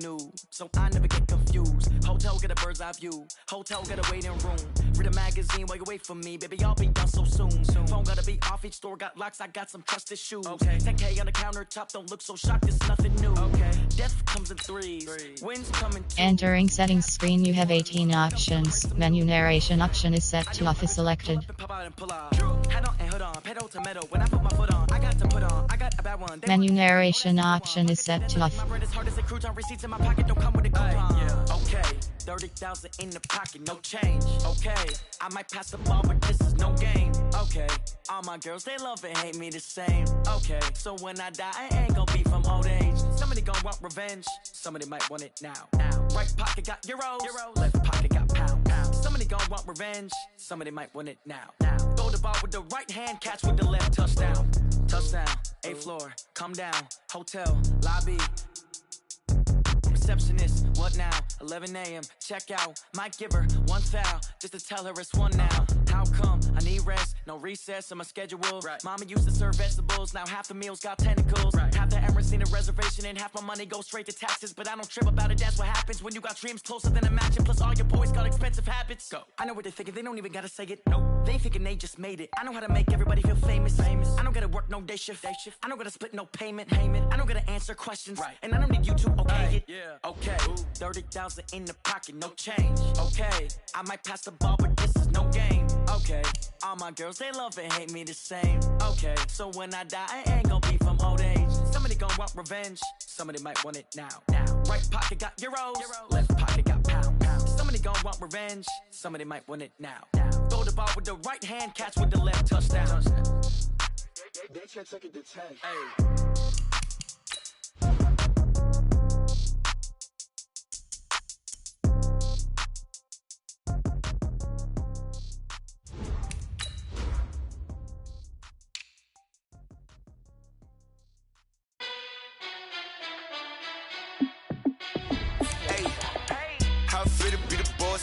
new, so I never get confused. Hotel get a bird's eye view, hotel get a waiting room. Read a magazine while you wait for me, baby, I'll be done so soon. Phone gotta be off, each store got locks, I got some trusted shoes. 10K on the countertop, don't look so shocked, it's nothing new. Death comes in threes, winds come in twos. Entering settings screen, you have 18 options. Menu narration option is set to off is selected. Menu narration option is set to off. Okay, 30,000 in the pocket, no change. Okay, I might pass the ball, but this is no game. Okay, all my girls, they love and hate me the same. Okay, so when I die, I ain't gonna be from old age. Somebody gon' want revenge, somebody might want it now. Right pocket got euros, left pocket got pounds. Somebody gon' want revenge, somebody might want it now. Throw the ball with the right hand, catch with the left, touchdown. Touchdown, 8th floor, come down, hotel, lobby. Receptionist, what now? 11 a.m. check out. Might give her one foul just to tell her it's one now. How come? I need rest, no recess in my schedule. Mama used to serve vegetables, now half the meals got tentacles. Half the errands need a reservation and half my money goes straight to taxes. But I don't trip about it, that's what happens when you got dreams closer than a match. And plus all your boys got expensive habits. Go. I know what they're thinking, they don't even gotta say it. No, they thinking they just made it. I know how to make everybody feel famous. I don't gotta work no day shift. I don't gotta split no payment. I don't gotta answer questions. And I don't need you to okay it. Okay, 30,000 in the pocket, no change. Okay, I might pass the ball, but this is no game. Okay, all my girls, they love and hate me the same. Okay, so when I die, I ain't gonna be from old age. Somebody gon' want revenge, somebody might want it now. Right pocket got euros, left pocket got pounds. Somebody gon' want revenge, somebody might want it now. Throw the ball with the right hand, catch with the left, touchdown. They can't take it to 10. Hey.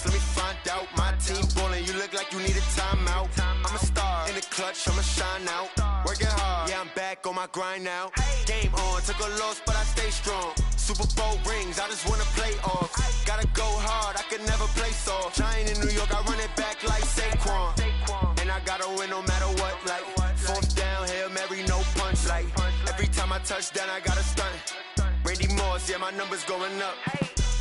Let me find out. My team ballin', you look like you need a timeout. I'm a star in the clutch, I'ma shine out. Working hard, yeah, I'm back on my grind now. Game on, took a loss, but I stay strong. Super Bowl rings, I just wanna play off. Gotta go hard, I could never play soft. Giant in New York, I run it back like Saquon. And I gotta win no matter what, like 4th down, Hail Mary, no punch. Like every time I touch down, I gotta stunt. Randy Moss, yeah, my numbers going up.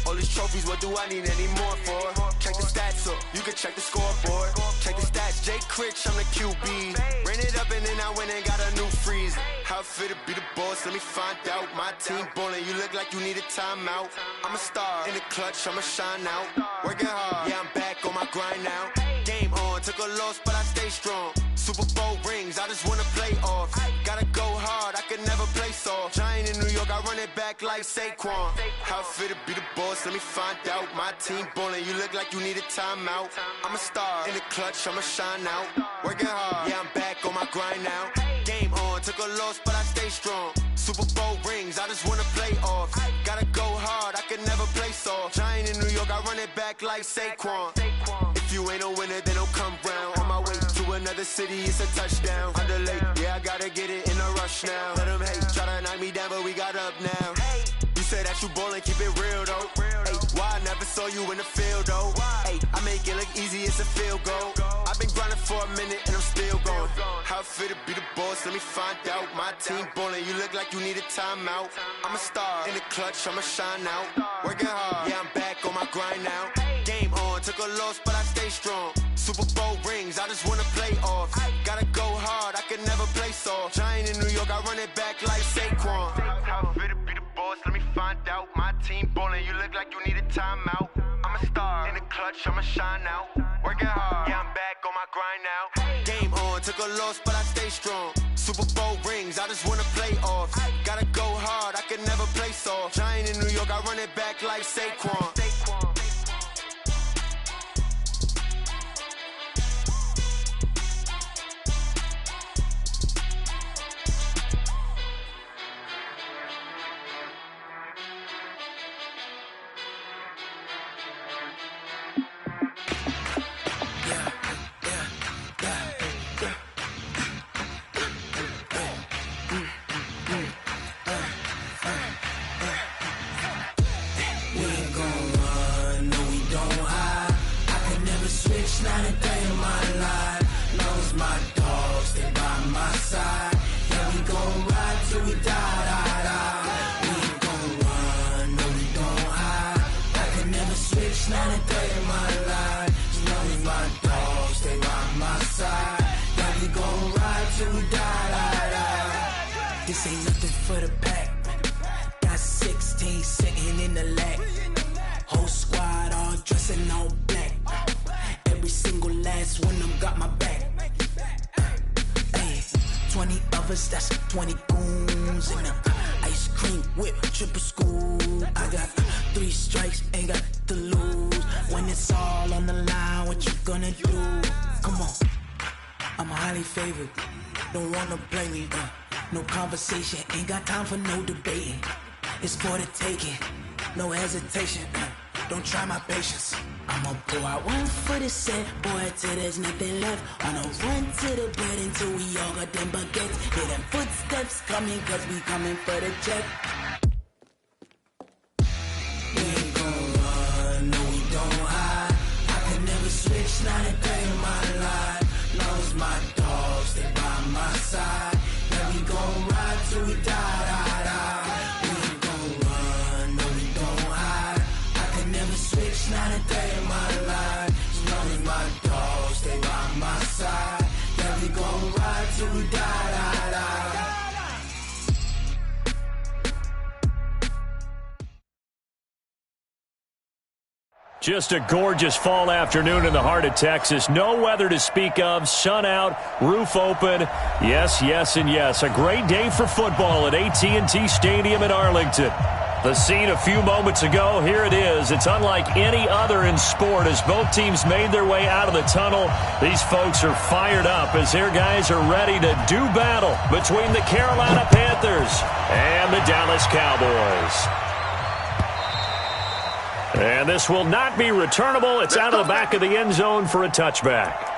All these trophies, what do I need any more for? Check the stats up, you can check the scoreboard. Check the stats, Jay Critch, I'm the QB. Ran it up and then I went and got a new freeze. How it feel to be the boss, let me find out. My team ballin', you look like you need a timeout. I'm a star in the clutch, I'ma shine out. Working hard, yeah, I'm back on my grind now. Game on, took a loss, but I stay strong. Super Bowl rings, I just wanna play off. Gotta go hard, I could never play soft. Giant in New York, I run it back like Saquon. How it feel to be the boss, let me find out. My team ballin', you look like you need a timeout. I'm a star in the clutch, I'ma shine out. Working hard, yeah, I'm back on my grind now. Game on, took a loss, but I stay strong. Super Bowl rings, I just wanna play off. Gotta go hard, I could never play soft. Giant in New York, I run it back like Saquon. If you ain't a winner, then don't come round. On my way to another city, it's a touchdown. Underlay, yeah, I gotta get it in a rush now. Let them hate, try to knock me down, but we got up now. You say that you ballin', keep it real though. Hey, why I never saw you in the field though? Hey, I make it look easy, it's a field goal. I've been grinding for a minute and I'm still going. How it feel to be the boss, let me find out. My team ballin', you look like you need a timeout. I'm a star in the clutch, I'ma shine out. Working hard, yeah, I'm back on my grind now. Game on, took a loss, but I stay strong. Super Bowl rings, I just wanna play off. Gotta go hard, I could never play soft. Giant in New York, I run it back like Saquon. How it feel to be the boss, let me find out. My team ballin', you look like you need a timeout. I'm a star in the clutch, I'ma shine out. Working hard, yeah, I'm back on my grind now. Game on, took a loss, but I stay strong. Super Bowl rings, I just wanna play off. Gotta go hard, I could never play soft. Giant in New York, I run it back like Saquon. 20 goons and ice cream whip, triple school. I got 3 strikes, ain't got to lose. When it's all on the line, what you gonna do? Come on, I'm highly favored. Don't wanna play me, no conversation, ain't got time for no debating. It's for the taking, no hesitation. Don't try my patience. I'ma pull out one foot and set, boy, till there's nothing left. On a run to the bed until we all got them baguettes. Hear them footsteps coming, cause we coming for the check. We ain't gon' run, no we don't hide. I can never switch, not a day in my life. Long as my dogs, they by my side. Now we gon' ride till we die, die, die. We ain't gon' run, no we don't hide. I can never switch, not a day in my life. As long as my dogs, they by my side. Yeah, we gon' ride till we die, die, die. Just a gorgeous fall afternoon in the heart of Texas. No weather to speak of. Sun out, roof open. Yes, yes, and yes. A great day for football at AT&T Stadium in Arlington. The scene a few moments ago, here it is. It's unlike any other in sport as both teams made their way out of the tunnel. These folks are fired up as their guys are ready to do battle between the Carolina Panthers and the Dallas Cowboys. And this will not be returnable. It's out of the back of the end zone for a touchback.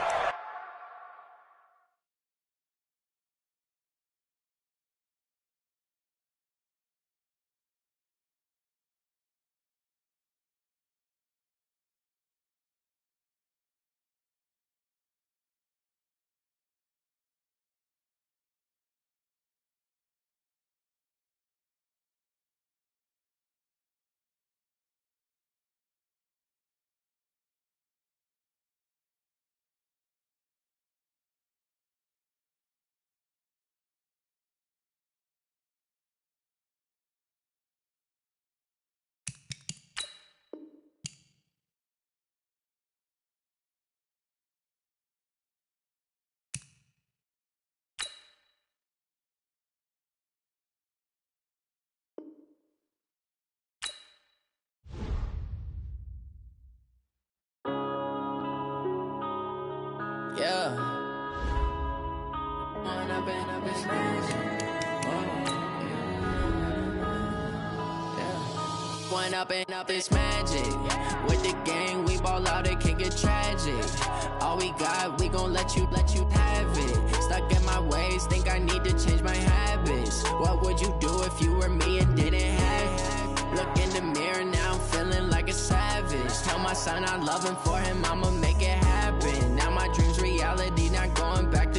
Yeah. One up and up is magic. With the gang, we ball out, it can get tragic. All we got, we gon' let you have it. Stuck in my ways, think I need to change my habits. What would you do if you were me and didn't have it? Look in the mirror, now I'm feeling like a savage. Tell my son I love him, for him I'ma make it happen. Now my dream's reality, not going back to.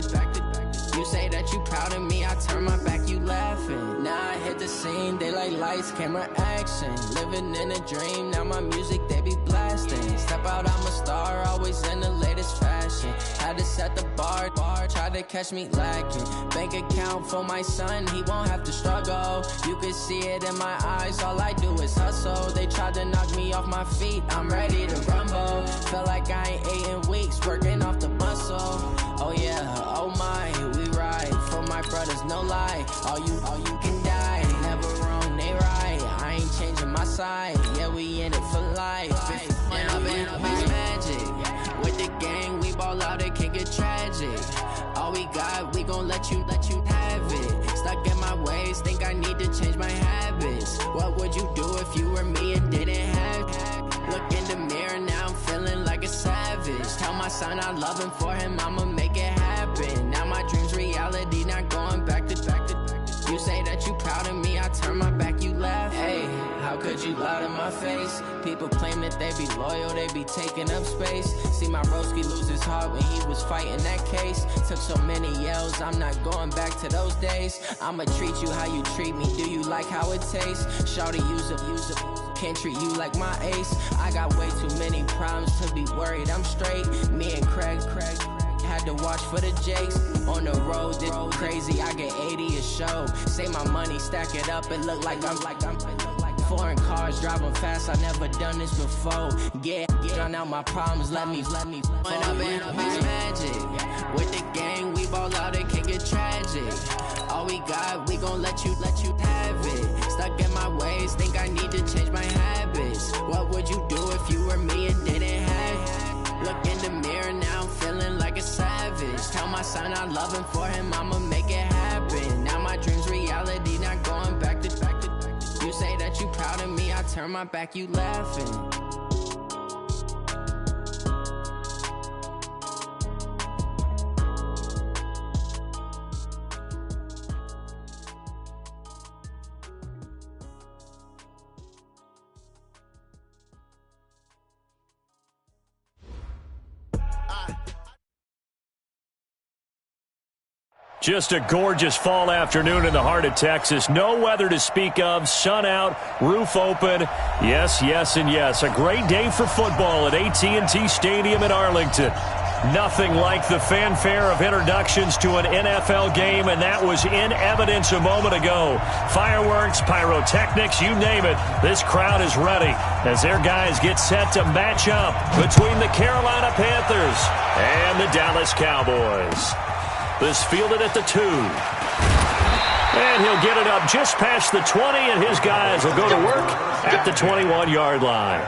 You say that you proud of me, I turn my back, you laughing. Now I hit the scene, they like lights, camera, action. Living in a dream, now my music, they be blasting. Step out, I'm a star, always in the latest fashion. Had to set the bar, try to catch me lacking. Bank account for my son, he won't have to struggle. You can see it in my eyes, all I do is hustle. They tried to knock me off my feet, I'm ready to rumble. Felt like I ain't ate in weeks, working off the muscle. Oh yeah, oh my, we ride for my brothers, no lie. All you can die, never wrong, they right. I ain't changing my side, yeah, we in it for life. Now I've been magic. With the gang, we ball out, it can get tragic. All we got, we gon' let you have it. Stuck in my ways, think I need to change my habits. What would you do if you were me and didn't have it? Look in the mirror, now I'm feeling like a savage. Tell my son I love him, for him I'ma make it happen. Now my dream's reality, not going back to. You say that you proud of me, I turn my back, you laugh. Hey, how could you lie to my face? People claim that they be loyal, they be taking up space. See my broski lose his heart when he was fighting that case. Took so many yells, I'm not going back to those days. I'ma treat you how you treat me, do you like how it tastes? Shawty, use it, can't treat you like my ace. I got way too many problems to be worried, I'm straight. Me and Craig had to watch for the Jakes. On the road, this crazy, I get 80 a show. Say my money, stack it up, it look like I'm Foreign cars driving fast, I never done this before. Yeah, drown out my problems, let me. When up and up is magic. With the gang, we ball out, it can get tragic. All we got, we gon' let you have it. Stuck in my ways, think I need to change my habits. What would you do if you were me and didn't have it? Look in the mirror now, I'm feeling like a savage. Tell my son I love him, for him I'ma make it happen. Now my dream's reality, not going back to. You say that you proud of me, I turn my back, you laughing. Just a gorgeous fall afternoon in the heart of Texas. No weather to speak of. Sun out, roof open. Yes, yes, and yes. A great day for football at AT&T Stadium in Arlington. Nothing like the fanfare of introductions to an NFL game, and that was in evidence a moment ago. Fireworks, pyrotechnics, you name it. This crowd is ready as their guys get set to match up between the Carolina Panthers and the Dallas Cowboys. This fielded at the 2. And he'll get it up just past the 20, and his guys will go to work at the 21-yard line.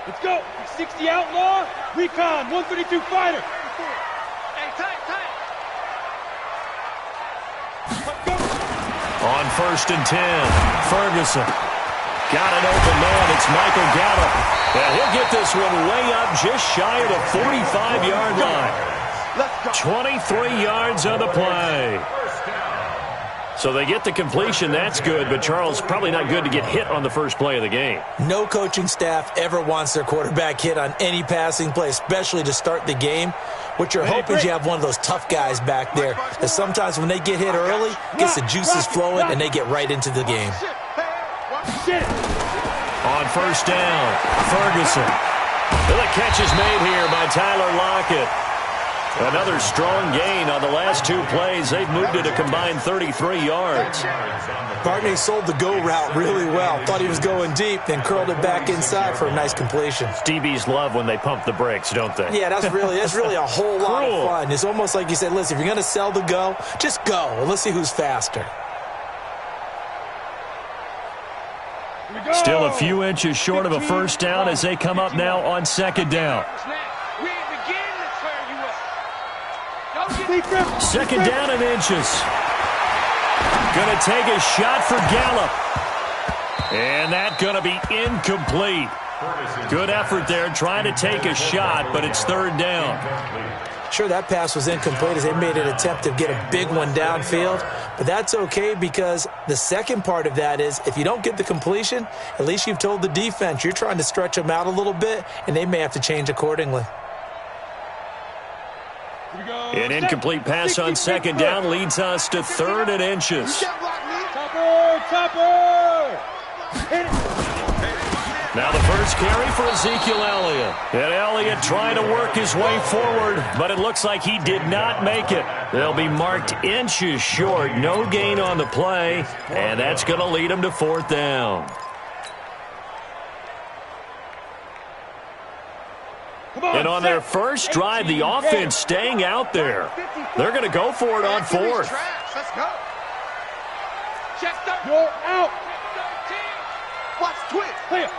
Let's go. 60 outlaw. Recon. 132 fighter. Hey, tight. On 1st and 10, Ferguson. Got an open man. It's Michael Gallup. And he'll get this one way up just shy of the 45-yard line. 23 yards on the play. So they get the completion. That's good, but Charles, probably not good to get hit on the first play of the game. No coaching staff ever wants their quarterback hit on any passing play, especially to start the game. What you're hoping is you have one of those tough guys back there, that sometimes when they get hit early, gets the juices flowing, and they get right into the game. On 1st down, Ferguson. The catch is made here by Tyler Lockett. Another strong gain on the last 2 plays. They've moved it a combined 33 yards. Barney sold the go route really well. Thought he was going deep, then curled it back inside for a nice completion. DBs love when they pump the brakes, don't they? Yeah, that's really a whole lot of fun. It's almost like you said, listen, if you're going to sell the go, just go, and let's see who's faster. Still a few inches short of a first down as they come up now on 2nd down. 2nd down and inches. Going to take a shot for Gallup. And that's going to be incomplete. Good effort there trying to take a shot, but it's 3rd down. Sure, that pass was incomplete as they made an attempt to get a big one downfield, but that's okay because the second part of that is if you don't get the completion, at least you've told the defense you're trying to stretch them out a little bit, and they may have to change accordingly. An incomplete pass on 2nd down leads us to 3rd and inches. Now the first carry for Ezekiel Elliott. And Elliott trying to work his way forward, but it looks like he did not make it. They'll be marked inches short. No gain on the play, and that's going to lead him to 4th down. And on their first drive, the offense staying out there. They're going to go for it on 4th. Let's go. You're out. Watch twitch. Clear.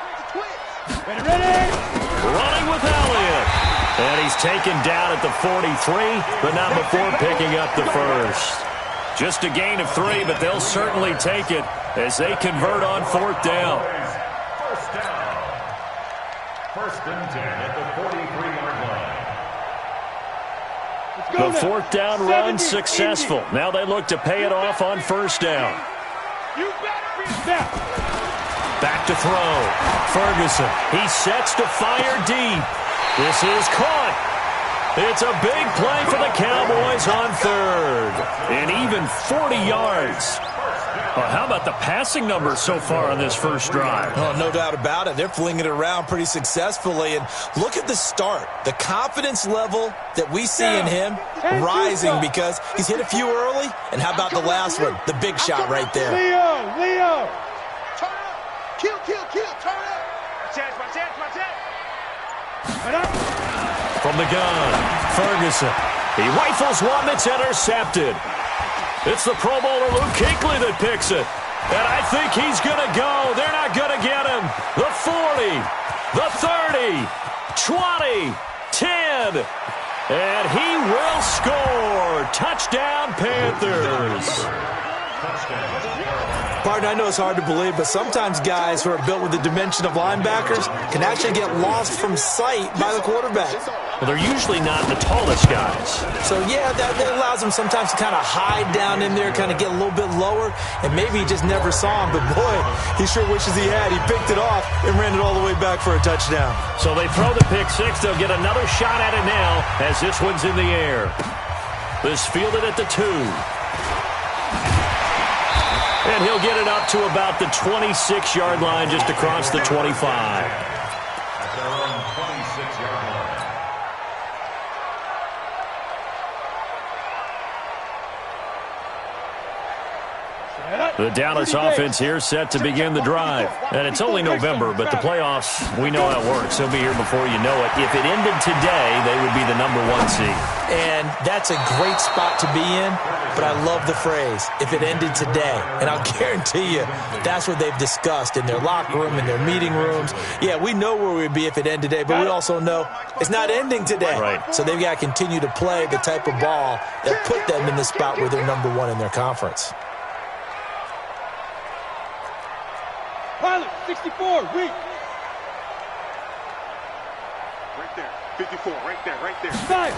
Ready. Running with Elliott. And he's taken down at the 43, but not before picking up the first. Just a gain of 3, but they'll certainly take it as they convert on 4th down. First and 10 at the 43-yard line. The 4th down run successful. Now they look to pay it off on 1st down. You better be Back to throw. Ferguson. He sets to fire deep. This is caught. It's a big play for the Cowboys on third. And even 40 yards. Well, how about the passing numbers so far on this first drive? Oh, no doubt about it. They're flinging it around pretty successfully. And look at the start. The confidence level that we see in him rising because he's hit a few early. And how about the last one? The big shot right there. Leo! Turn up. Kill. Turn up. My chance. From the gun, Ferguson. He rifles one that's intercepted. It's the Pro Bowler Luke Kuechly that picks it. And I think he's going to go. They're not going to get him. The 40, the 30, 20, 10. And he will score. Touchdown, Panthers. Partner, I know it's hard to believe, but sometimes guys who are built with the dimension of linebackers can actually get lost from sight by the quarterback. Well, they're usually not the tallest guys. So, yeah, that allows them sometimes to kind of hide down in there, kind of get a little bit lower, and maybe he just never saw him. But, boy, he sure wishes he had. He picked it off and ran it all the way back for a touchdown. So they throw the pick six. They'll get another shot at it now as this one's in the air. This fielded at the 2. And he'll get it up to about the 26-yard line, just across the 25. At their own 26-yard line. The Dallas offense here set to begin the drive. And it's only November, but the playoffs, we know how it works. They'll be here before you know it. If it ended today, they would be the #1 seed. And that's a great spot to be in, but I love the phrase, if it ended today. And I'll guarantee you, that's what they've discussed in their locker room, in their meeting rooms. Yeah, we know where we'd be if it ended today, but we also know it's not ending today. Right. So they've got to continue to play the type of ball that put them in the spot where they're #1 in their conference. Pilot, 64, weak. Right there. 54. Right there. Five.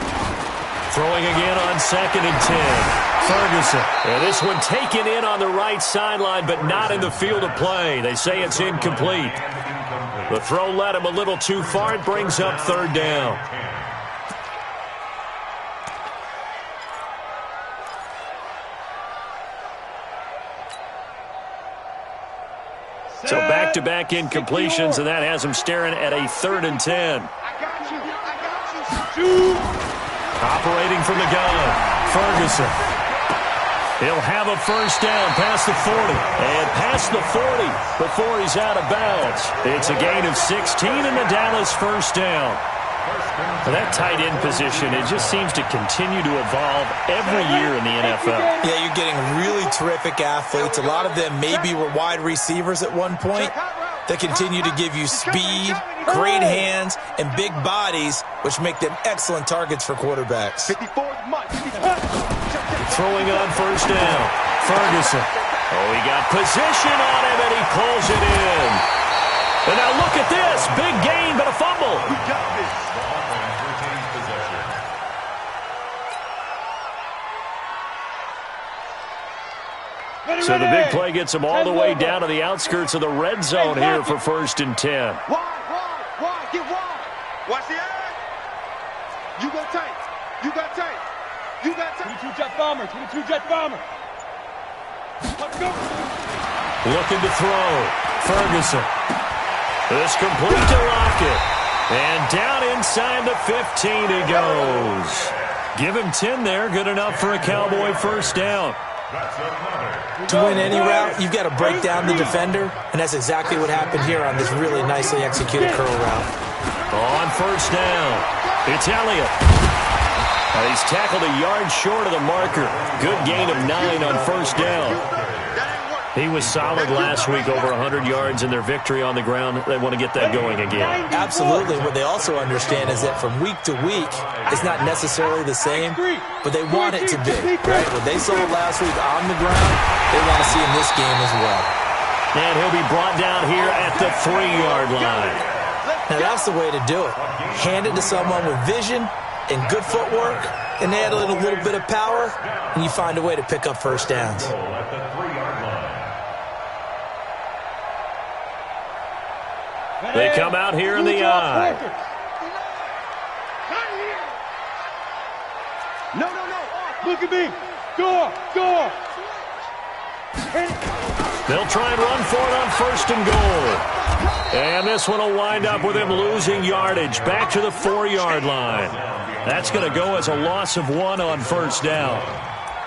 Throwing again on 2nd and 10. Ferguson. And this one taken in on the right sideline, but not in the field of play. They say it's incomplete. The throw led him a little too far. It brings up 3rd down. So back-to-back incompletions, and that has him staring at a 3rd and 10. Operating from the gun, Ferguson. He'll have a first down past the 40, and past the 40 before he's out of bounds. It's a gain of 16 and the Dallas first down. That tight end position, it just seems to continue to evolve every year in the NFL. Yeah, you're getting really terrific athletes. A lot of them maybe were wide receivers at one point. They continue to give you speed, great hands, and big bodies, which make them excellent targets for quarterbacks. Throwing on first down, Ferguson. Oh, he got position on him, and he pulls it in. And now look at this. Big gain, but a fumble. The offense retains possession. So the big play gets him all the way down to the outskirts of the red zone here for 1st and 10. Wide. Get wide. Watch the eye. You got tight. 22 jet bomber. Let's go. Looking to throw. Ferguson. This complete to Lockett. And down inside the 15 he goes. Give him 10 there. Good enough for a Cowboy first down. To win any route, you've got to break down the defender, and that's exactly what happened here on this really nicely executed curl route. On first down, it's Elliott. He's tackled a yard short of the marker. Good gain of 9 on first down. He was solid last week, over 100 yards in their victory on the ground. They want to get that going again. Absolutely. What they also understand is that from week to week, it's not necessarily the same, but they want it to be, right? What they saw last week on the ground, they want to see in this game as well. And he'll be brought down here at the 3-yard line. Now, that's the way to do it. Hand it to someone with vision and good footwork, and add a little bit of power, and you find a way to pick up first downs. They come out here in the I. No. Look at me. Go. They'll try and run for it on 1st and goal. And this one will wind up with him losing yardage back to the 4-yard line. That's going to go as a loss of 1 on 1st down.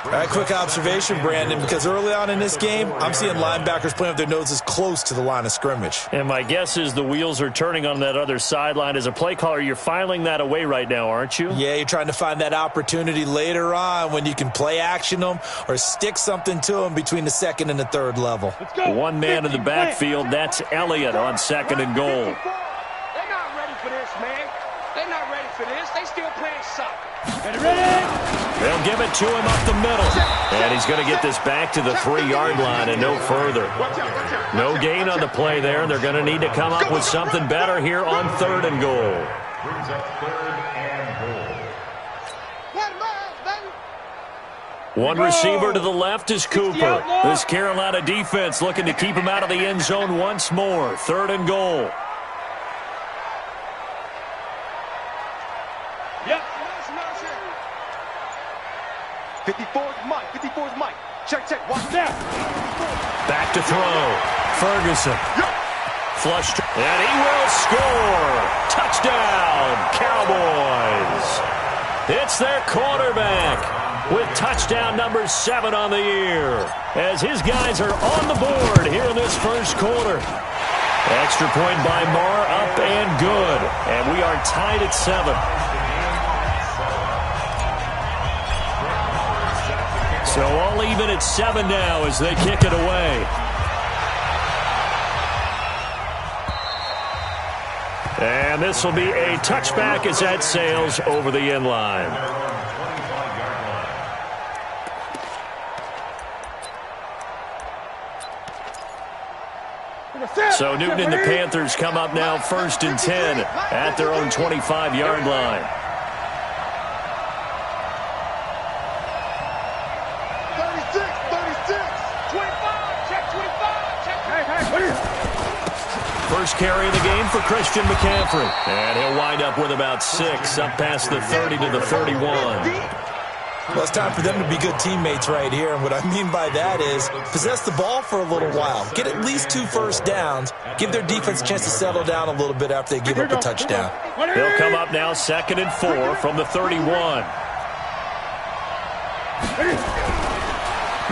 All right, quick observation, Brandon, because early on in this game, I'm seeing linebackers playing with their noses close to the line of scrimmage. And my guess is the wheels are turning on that other sideline. As a play caller, you're filing that away right now, aren't you? Yeah, you're trying to find that opportunity later on when you can play action them or stick something to them between the 2nd and the 3rd level. One man in the backfield, that's Elliott on 2nd and goal. They're not ready for this, man. They're not ready for this. They still playing soccer. They'll give it to him up the middle. And he's going to get this back to the 3-yard line and no further. No gain on the play there, and they're going to need to come up with something better here on 3rd and goal. Brings up 3rd and goal. One receiver to the left is Cooper. This Carolina defense looking to keep him out of the end zone once more. 3rd and goal. Yep. 54's Mike. Check. Watch that. Back to throw. Ferguson. Flushed. And he will score. Touchdown, Cowboys. It's their quarterback with touchdown number 7 on the year. As his guys are on the board here in this 1st quarter. Extra point by Marr, up and good. And we are tied at 7. So all even at 7 now as they kick it away. And this will be a touchback as that sails over the end line. So Newton and the Panthers come up now 1st and 10 at their own 25-yard line. First carry of the game for Christian McCaffrey. And he'll wind up with about 6, up past the 30 to the 31. Well, it's time for them to be good teammates right here. And what I mean by that is possess the ball for a little while. Get at least 2 first downs. Give their defense a chance to settle down a little bit after they give up a touchdown. They'll come up now 2nd and 4 from the 31.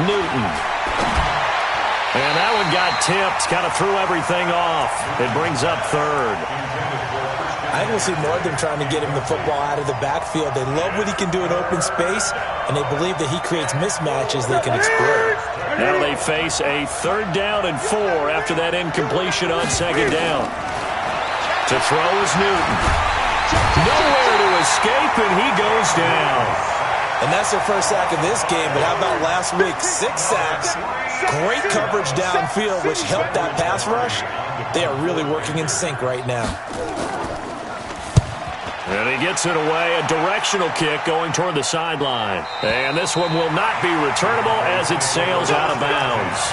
Newton. And that one got tipped. Kind of threw everything off. It brings up 3rd. I think we'll see more of them trying to get him the football out of the backfield. They love what he can do in open space, and they believe that he creates mismatches they can exploit. Now they face a 3rd down and 4 after that incompletion on 2nd down. To throw is Newton. Nowhere to escape, and he goes down. And that's their first sack of this game, but how about last week? 6 sacks, great coverage downfield, which helped that pass rush. They are really working in sync right now. And he gets it away, a directional kick going toward the sideline. And this one will not be returnable as it sails out of bounds.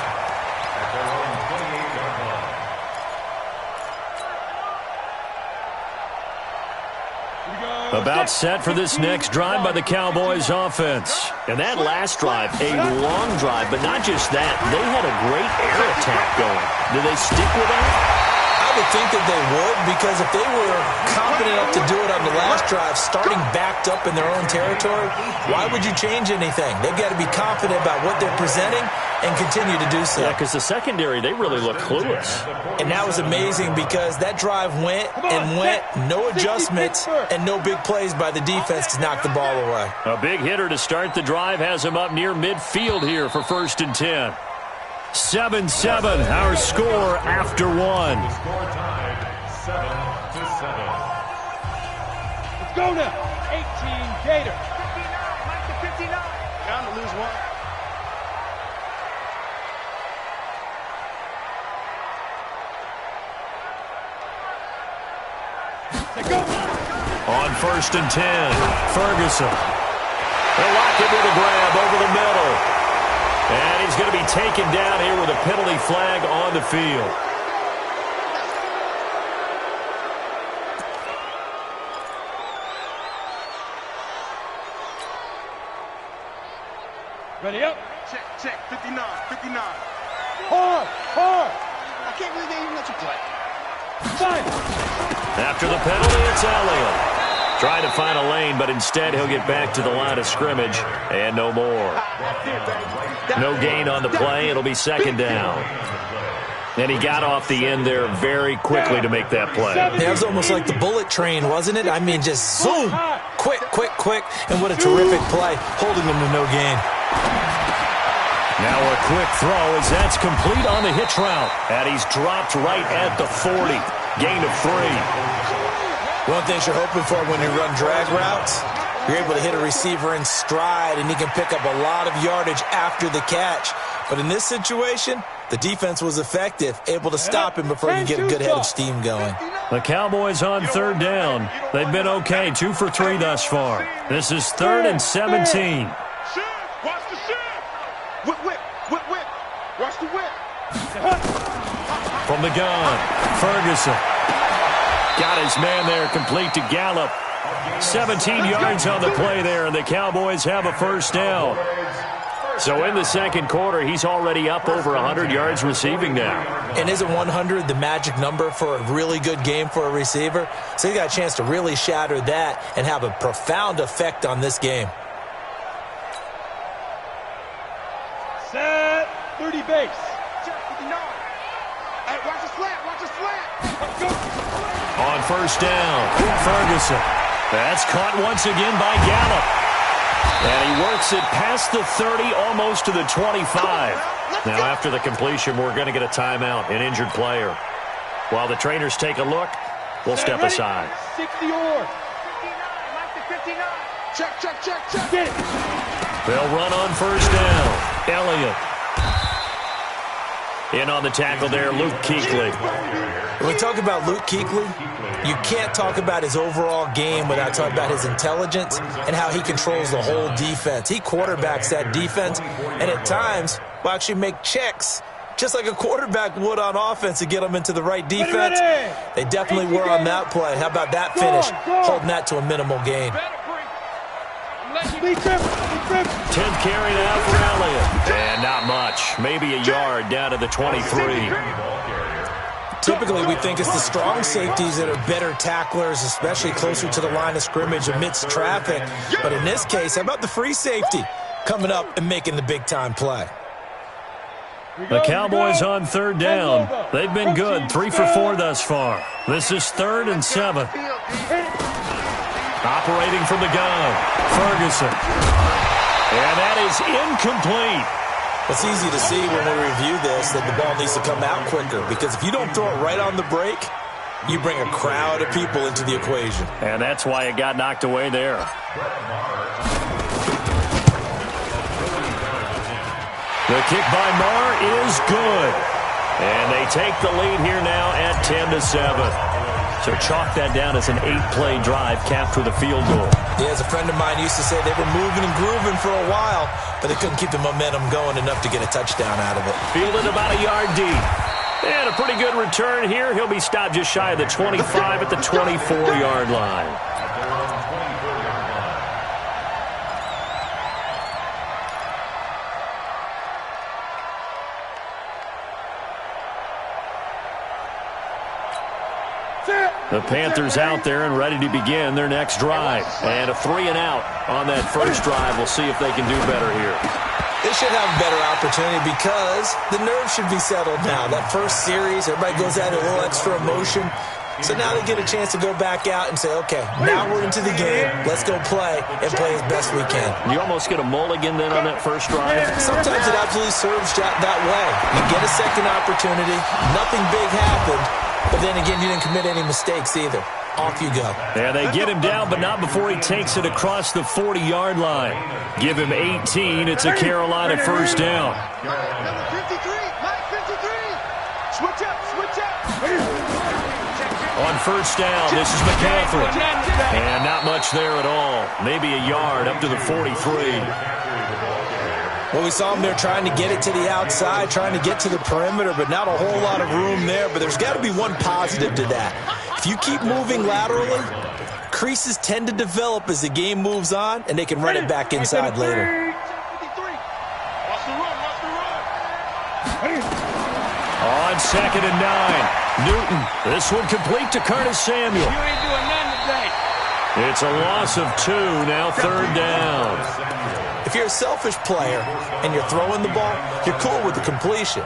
About set for this next drive by the Cowboys offense. And that last drive, a long drive, but not just that. They had a great air attack going. Do they stick with that? I would think that they would, because if they were confident enough to do it on the last drive, starting backed up in their own territory, why would you change anything? They've got to be confident about what they're presenting and continue to do so. Yeah, because the secondary, they really look clueless. And that was amazing because that drive went and went, no adjustments and no big plays by the defense to knock the ball away. A big hitter to start the drive has him up near midfield here for 1st and 10. 7-7, our score after 1. Score tied 7-7. Let's go now. 18 Gator. 59, Mike to 59. Bound to lose 1. On 1st and 10, Ferguson. They'll lock it with a grab over the middle. And he's going to be taken down here with a penalty flag on the field. Ready up. Check, 59. Hard. I can't believe they even let you play. Fine. After the penalty, it's Elliott. Trying to find a lane, but instead he'll get back to the line of scrimmage, and no more. No gain on the play. It'll be second down. And he got off the end there very quickly to make that play. That was almost like the bullet train, wasn't it? I mean, just zoom, quick, and what a terrific play, holding them to no gain. Now a quick throw as that's complete on the hitch route. And he's dropped right at the 40. Gain of 3. One thing you're hoping for when you run drag routes, you're able to hit a receiver in stride, and he can pick up a lot of yardage after the catch. But in this situation, the defense was effective, able to stop him before he can get a good head of steam going. The Cowboys on third down. They've been okay, 2 for 3 thus far. This is 3rd and 17. Watch the shit. Whip. Watch the whip. From the gun, Ferguson. Got his man there, complete to Gallup. 17 yards on the play there, and the Cowboys have a first down. So in the second quarter, he's already up over 100 yards receiving now. And isn't 100 the magic number for a really good game for a receiver? So he got a chance to really shatter that and have a profound effect on this game. Set. 30 base. Hey, watch the slant. Let's go. On first down, Ferguson. That's caught once again by Gallup. And he works it past the 30, almost to the 25. Now, after the completion, we're going to get a timeout, an injured player. While the trainers take a look, we'll step aside. 60 or. 59. Check. Get it. They'll run on first down. Elliott. In on the tackle there, Luke Kuechly. When we talk about Luke Kuechly, you can't talk about his overall game without talking about his intelligence and how he controls the whole defense. He quarterbacks that defense, and at times will actually make checks, just like a quarterback would on offense to get them into the right defense. They definitely were on that play. How about that finish? Holding that to a minimal gain. 10th carry now for Elliott. And not much. Maybe a yard down to the 23. Typically, we think it's the strong safeties that are better tacklers, especially closer to the line of scrimmage amidst traffic. But in this case, how about the free safety coming up and making the big-time play? The Cowboys on third down. They've been good, 3 for 4 thus far. This is 3rd and 7. Operating from the gun, Ferguson. And that is incomplete. It's easy to see when we review this that the ball needs to come out quicker, because if you don't throw it right on the break, you bring a crowd of people into the equation. And that's why it got knocked away there. The kick by Marr is good. And they take the lead here now at 10-7. So chalk that down as an 8-play drive capped with a field goal. Yeah, as a friend of mine used to say, they were moving and grooving for a while, but they couldn't keep the momentum going enough to get a touchdown out of it. Fielded about a yard deep. And a pretty good return here. He'll be stopped just shy of the 25 at the 24-yard line. The Panthers out there and ready to begin their next drive. And a 3-and-out on that first drive. We'll see if they can do better here. They should have a better opportunity because the nerves should be settled now. That first series, everybody goes out a little extra emotion. So now they get a chance to go back out and say, okay, now we're into the game. Let's go play and play as best we can. You almost get a mulligan then on that first drive? Sometimes it absolutely serves that way. You get a second opportunity. Nothing big happened. But then again, you didn't commit any mistakes either. Off you go. Yeah, they get him down, but not before he takes it across the 40-yard line. Give him 18. It's a Carolina first down. Number 53, Mike 53. Switch up. On first down, this is McCaffrey. And not much there at all. Maybe a yard up to the 43. Well, we saw him there trying to get it to the outside, trying to get to the perimeter, but not a whole lot of room there. But there's got to be one positive to that. If you keep moving laterally, creases tend to develop as the game moves on, and they can run it back inside later. on 2nd and 9. Newton, this one complete to Curtis Samuel. You ain't doing nothing today. It's a loss of 2, now 3rd down. If you're a selfish player and you're throwing the ball, you're cool with the completion.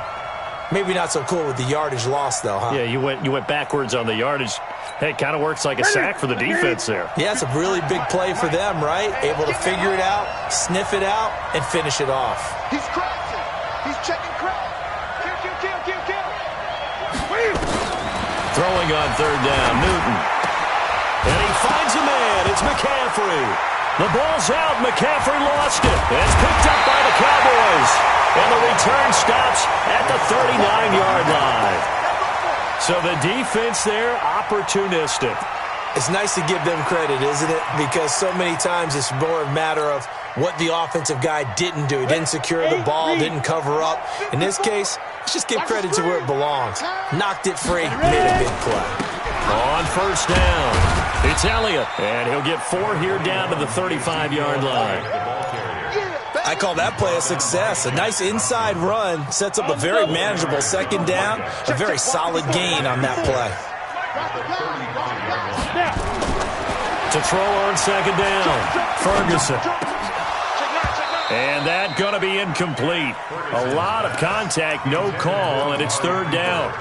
Maybe not so cool with the yardage loss, though, huh? Yeah, you went backwards on the yardage. Hey, it kind of works like a sack for the defense there. Yeah, it's a really big play for them, right? Able to figure it out, sniff it out, and finish it off. He's crossing. He's checking crack. Kill. Throwing on 3rd down, Newton. And he finds a man. It's McCaffrey. The ball's out. McCaffrey lost it. It's picked up by the Cowboys. And the return stops at the 39-yard line. So the defense there, opportunistic. It's nice to give them credit, isn't it? Because so many times it's more a matter of what the offensive guy didn't do. He didn't secure the ball, didn't cover up. In this case, let's just give credit to where it belongs. Knocked it free, made a big play. On 1st down, it's Elliott. And he'll get 4 here down to the 35-yard line. I call that play a success. A nice inside run sets up a very manageable 2nd down. A very solid gain on that play. To throw on 2nd down, Ferguson. And that going to be incomplete. A lot of contact, no call, and it's 3rd down.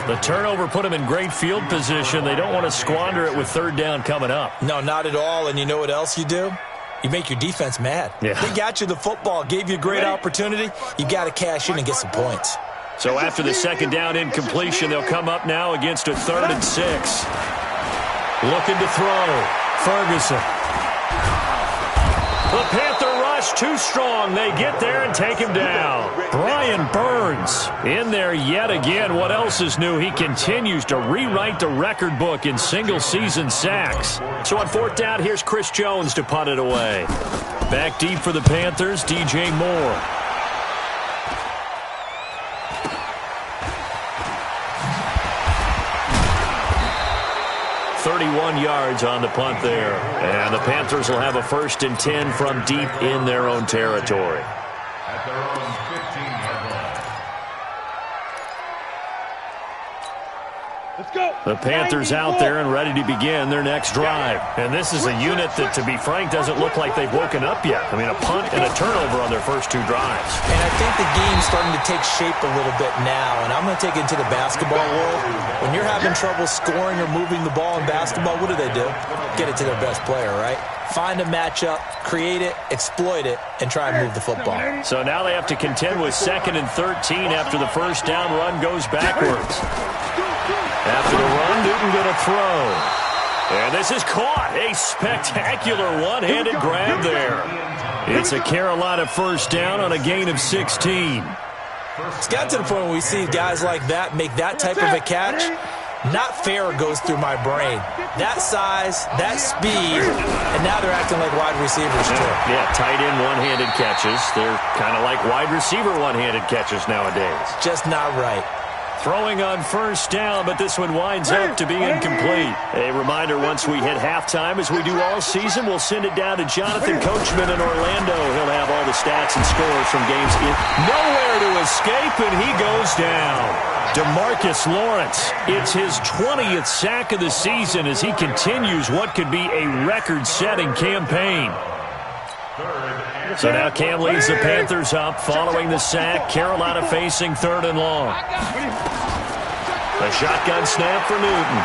The turnover put them in great field position. They don't want to squander it with 3rd down coming up. No, not at all. And you know what else you do? You make your defense mad. Yeah. They got you the football, gave you a great opportunity. You got to cash in and get some points. So after the 2nd down incompletion, they'll come up now against a 3rd and 6. Looking to throw. Ferguson. The Panther rush too strong. They get there and take him down. Brian Burns in there yet again. What else is new? He continues to rewrite the record book in single-season sacks. So on 4th down, here's Chris Jones to punt it away. Back deep for the Panthers, DJ Moore. 31 yards on the punt there. And the Panthers will have a 1st and 10 from deep in their own territory. At their own 15-yard line. Let's go. The Panthers out there and ready to begin their next drive. And this is a unit that, to be frank, doesn't look like they've woken up yet. I mean, a punt and a turnover on their first 2 drives. And I think the game's starting to take shape a little bit now. And I'm going to take it into the basketball world. When you're having trouble scoring or moving the ball in basketball, what do? Get it to their best player, right? Find a matchup, create it, exploit it, and try and move the football. So now they have to contend with 2nd and 13 after the 1st down run goes backwards. After the run, Newton going to throw. And this is caught. A spectacular one-handed grab there. It's a Carolina 1st down on a gain of 16. It's got to the point where we see guys like that make that type of a catch. Not fair goes through my brain. That size, that speed, and now they're acting like wide receivers too. Yeah, tight end one-handed catches. They're kind of like wide receiver one-handed catches nowadays. Just not right. Throwing on 1st down, but this one winds up to be incomplete. A reminder, once we hit halftime, as we do all season, we'll send it down to Jonathan Coachman in Orlando. He'll have all the stats and scores from games. Nowhere to escape, and he goes down. DeMarcus Lawrence, it's his 20th sack of the season as he continues what could be a record-setting campaign. So now Cam leads the Panthers up following the sack. Carolina facing 3rd and long. A shotgun snap for Newton.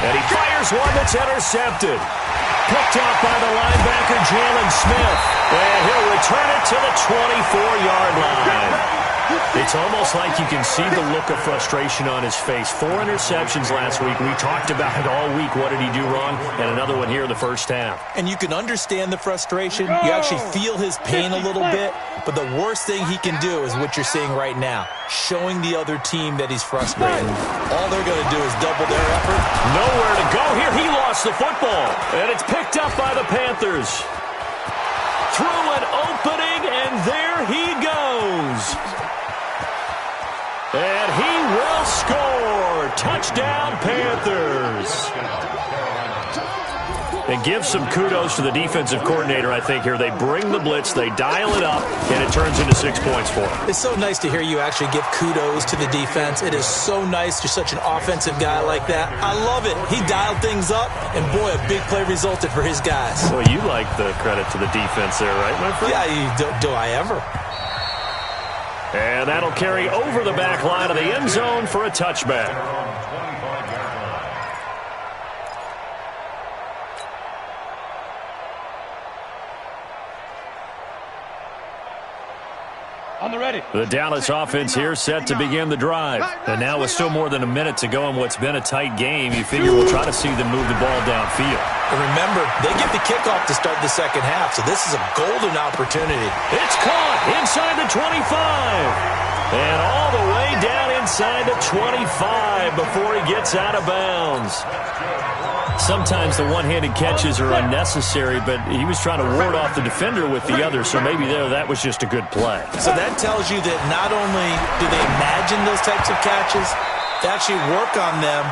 And he fires one that's intercepted. Picked off by the linebacker Jalen Smith. And he'll return it to the 24-yard line. It's almost like you can see the look of frustration on his face. 4 interceptions last week. We talked about it all week. What did he do wrong? And another one here in the 1st half. And you can understand the frustration. You actually feel his pain a little bit. But the worst thing he can do is what you're seeing right now. Showing the other team that he's frustrated. All they're going to do is double their effort. Nowhere to go here. He lost the football. And it's picked up by the Panthers. Through an opening, and there he goes. And he will score. Touchdown, Panthers. And give some kudos to the defensive coordinator, I think, here. They bring the blitz, they dial it up, and it turns into 6 points for them. It's so nice to hear you actually give kudos to the defense. It is so nice. You're such an offensive guy like that. I love it. He dialed things up, and boy, a big play resulted for his guys. Well, you like the credit to the defense there, right, my friend? Yeah, do I ever? And that'll carry over the back line of the end zone for a touchback. On the ready. The Dallas offense here set to begin the drive. And now with still more than a minute to go in what's been a tight game, you figure we'll try to see them move the ball downfield. And remember, they get the kickoff to start the second half, so this is a golden opportunity. It's caught inside the 25. And all the way down inside the 25 before he gets out of bounds. Sometimes the one-handed catches are unnecessary, but he was trying to ward off the defender with the other, so maybe that was just a good play. So that tells you that not only do they imagine those types of catches, they actually work on them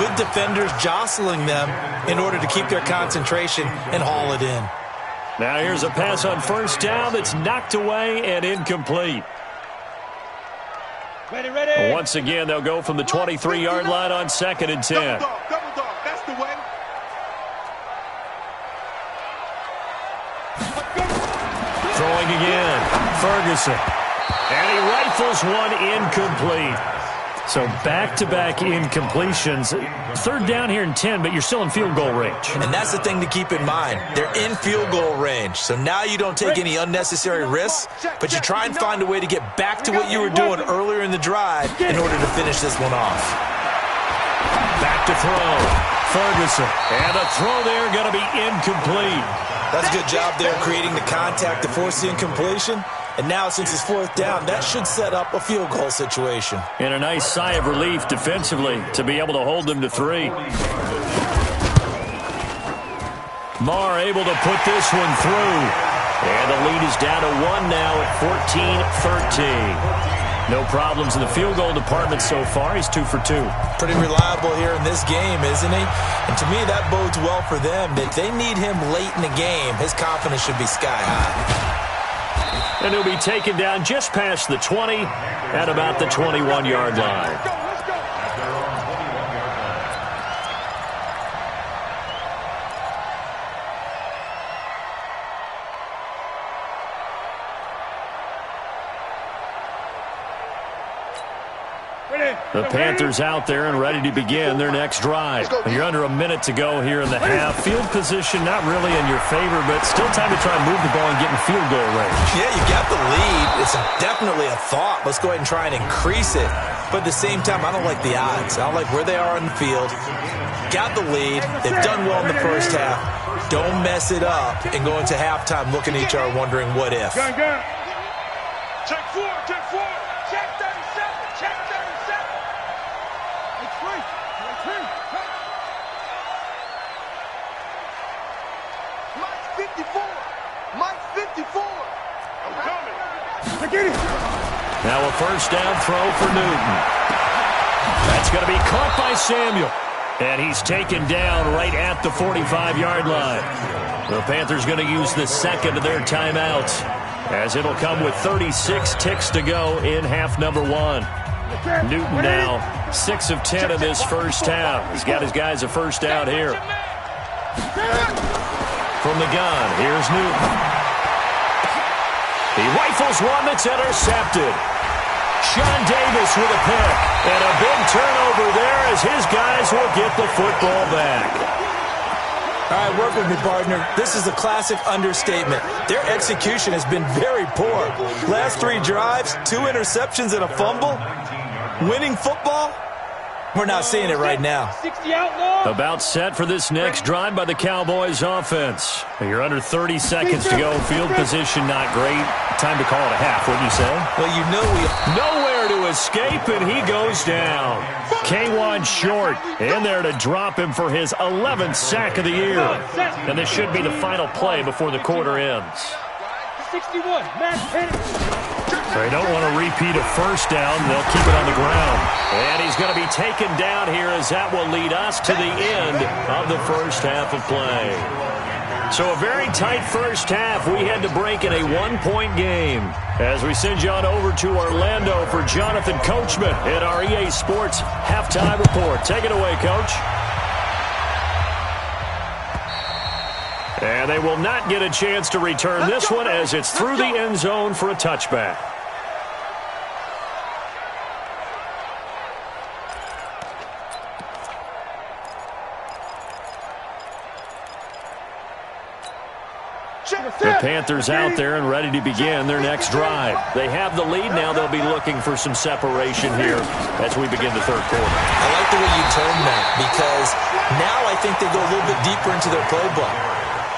with defenders jostling them in order to keep their concentration and haul it in. Now here's a pass on first down that's knocked away and incomplete. Ready. Once again, they'll go from the 23-yard line on 2nd and 10. Double dog, that's the way. Throwing again, Ferguson. And he rifles one incomplete. So back-to-back incompletions. 3rd down here and 10, but you're still in field goal range. And that's the thing to keep in mind. They're in field goal range. So now you don't take any unnecessary risks, but you try and find a way to get back to what you were doing earlier in the drive in order to finish this one off. Back to throw. Ferguson. And a throw there going to be incomplete. That's a good job there creating the contact to force the incompletion. And now, since it's 4th down, that should set up a field goal situation. And a nice sigh of relief defensively to be able to hold them to 3. Marr able to put this one through. And the lead is down to 1 now at 14-13. No problems in the field goal department so far. He's 2 for 2. Pretty reliable here in this game, isn't he? And to me, that bodes well for them. If they need him late in the game, his confidence should be sky high. And he'll be taken down just past the 20 at about the 21-yard line. The Panthers out there and ready to begin their next drive. You're under a minute to go here in the half. Field position not really in your favor, but still time to try and move the ball and get in field goal range. Yeah, you got the lead. It's definitely a thought. Let's go ahead and try and increase it. But at the same time, I don't like the odds. I don't like where they are on the field. Got the lead. They've done well in the first half. Don't mess it up and go into halftime looking at each other wondering what if. Gun. Check 4. Check 37. Check 37. It's free. Mike 54. Mike 54. I'm coming. Get it. Now a first down throw for Newton. That's going to be caught by Samuel. And he's taken down right at the 45-yard line. The Panthers going to use the second of their timeouts, as it'll come with 36 ticks to go in half number 1. Newton now 6 of 10 in this first half. He's got his guys a first down here. From the gun, here's Newton. He rifles one that's intercepted. Sean Davis with a pick. And a big turnover there as his guys will get the football back. All right, work with me, partner. This is a classic understatement. Their execution has been very poor. Last 3 drives, 2 interceptions and a fumble. Winning football? We're not seeing it right now. 60 outlaw. About set for this next drive by the Cowboys offense. You're under 30 seconds to go. Field position not great. Time to call it a half, wouldn't you say? Well, you know nowhere to escape, and he goes down. K1 short in there to drop him for his 11th sack of the year. And this should be the final play before the quarter ends. 61. Matt Penn. They don't want to repeat a first down. They'll keep it on the ground. And he's going to be taken down here as that will lead us to the end of the first half of play. So a very tight first half. We had to break in a one-point game. As we send you on over to Orlando for Jonathan Coachman in our EA Sports Halftime Report. Take it away, Coach. And they will not get a chance to return this one as it's through the end zone for a touchback. The Panthers out there and ready to begin their next drive. They have the lead now. They'll be looking for some separation here as we begin the third quarter. I like the way you termed that because now I think they go a little bit deeper into their playbook.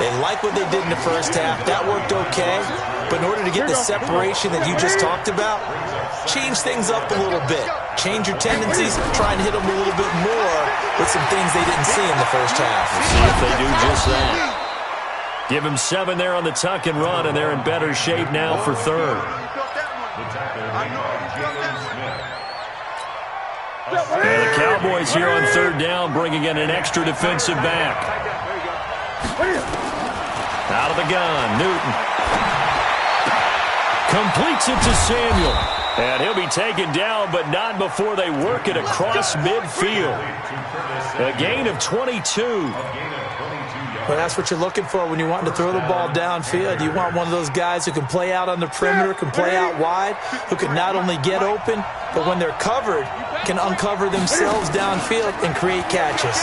They like what they did in the first half. That worked okay. But in order to get the separation that you just talked about, change things up a little bit. Change your tendencies. Try and hit them a little bit more with some things they didn't see in the first half. See if they do just that. Give him 7 there on the tuck and run, and they're in better shape now for third. And the Cowboys here on third down, bringing in an extra defensive back. Out of the gun, Newton. Completes it to Samuel. And he'll be taken down, but not before they work it across midfield. A gain of 22. Well, that's what you're looking for when you want to throw the ball downfield. You want one of those guys who can play out on the perimeter, can play out wide, who can not only get open, but when they're covered, can uncover themselves downfield and create catches.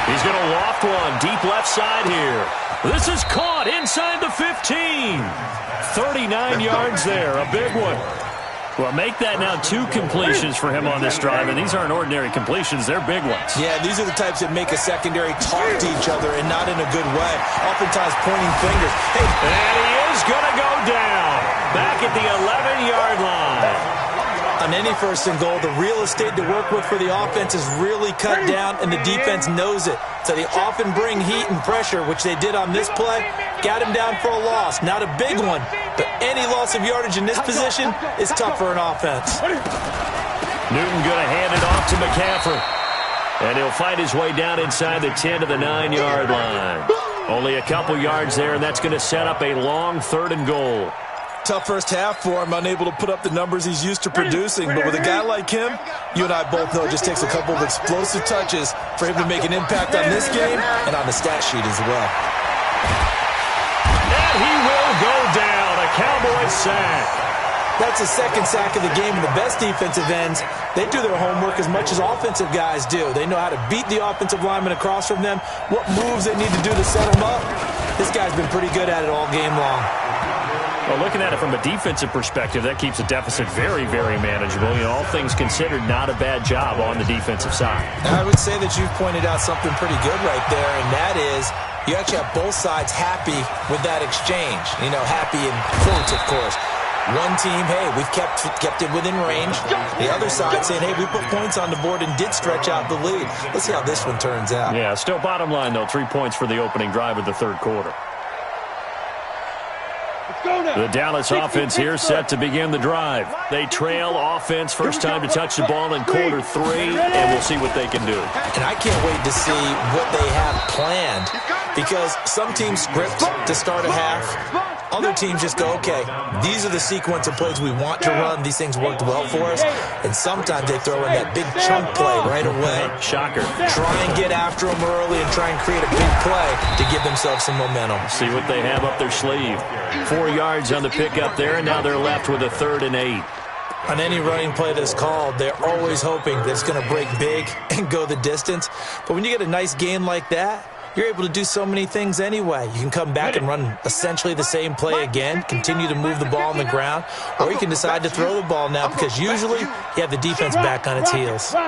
He's going to loft one deep left side here. This is caught inside the 15. 39 yards there, a big one. Well, make that now 2 completions for him on this drive, and these aren't ordinary completions. They're big ones. Yeah, these are the types that make a secondary talk to each other and not in a good way. Oftentimes pointing fingers. Hey. And he is going to go down back at the 11-yard line. On any first and goal, the real estate to work with for the offense is really cut down, and the defense knows it. So they often bring heat and pressure, which they did on this play. Got him down for a loss. Not a big one, but any loss of yardage in this position is tough for an offense. Newton going to hand it off to McCaffrey. And he'll fight his way down inside the 10 to the 9-yard line. Only a couple yards there, and that's going to set up a long third and goal. Tough first half for him, unable to put up the numbers he's used to producing. But with a guy like him, you and I both know it just takes a couple of explosive touches for him to make an impact on this game and on the stat sheet as well. And he will go down, a Cowboys sack. That's the second sack of the game, and the best defensive ends, they do their homework as much as offensive guys do. They know how to beat the offensive lineman across from them, what moves they need to do to set them up. This guy's been pretty good at it all game long. Well, looking at it from a defensive perspective, that keeps the deficit very, very manageable. You know, all things considered, not a bad job on the defensive side. I would say that you've pointed out something pretty good right there, and that is you actually have both sides happy with that exchange. You know, happy in quotes, of course. One team, hey, we've kept it within range. The other side saying, hey, we put points on the board and did stretch out the lead. Let's see how this one turns out. Yeah, still bottom line, though, 3 points for the opening drive of the third quarter. The Dallas offense here set to begin the drive. They trail offense, first time to touch the ball in quarter 3, and we'll see what they can do. And I can't wait to see what they have planned, because some teams script to start a half. Other teams just go, okay, these are the sequence of plays we want to run. These things worked well for us. And sometimes they throw in that big chunk play right away. Shocker. Try and get after them early and try and create a big play to give themselves some momentum. See what they have up their sleeve. 4 yards on the pickup there, and now they're left with a 3rd and 8. On any running play that's called, they're always hoping that it's going to break big and go the distance. But when you get a nice gain like that, you're able to do so many things anyway. You can come back and run essentially the same play again, continue to move the ball on the ground, or you can decide to throw the ball now because usually you have the defense back on its heels. To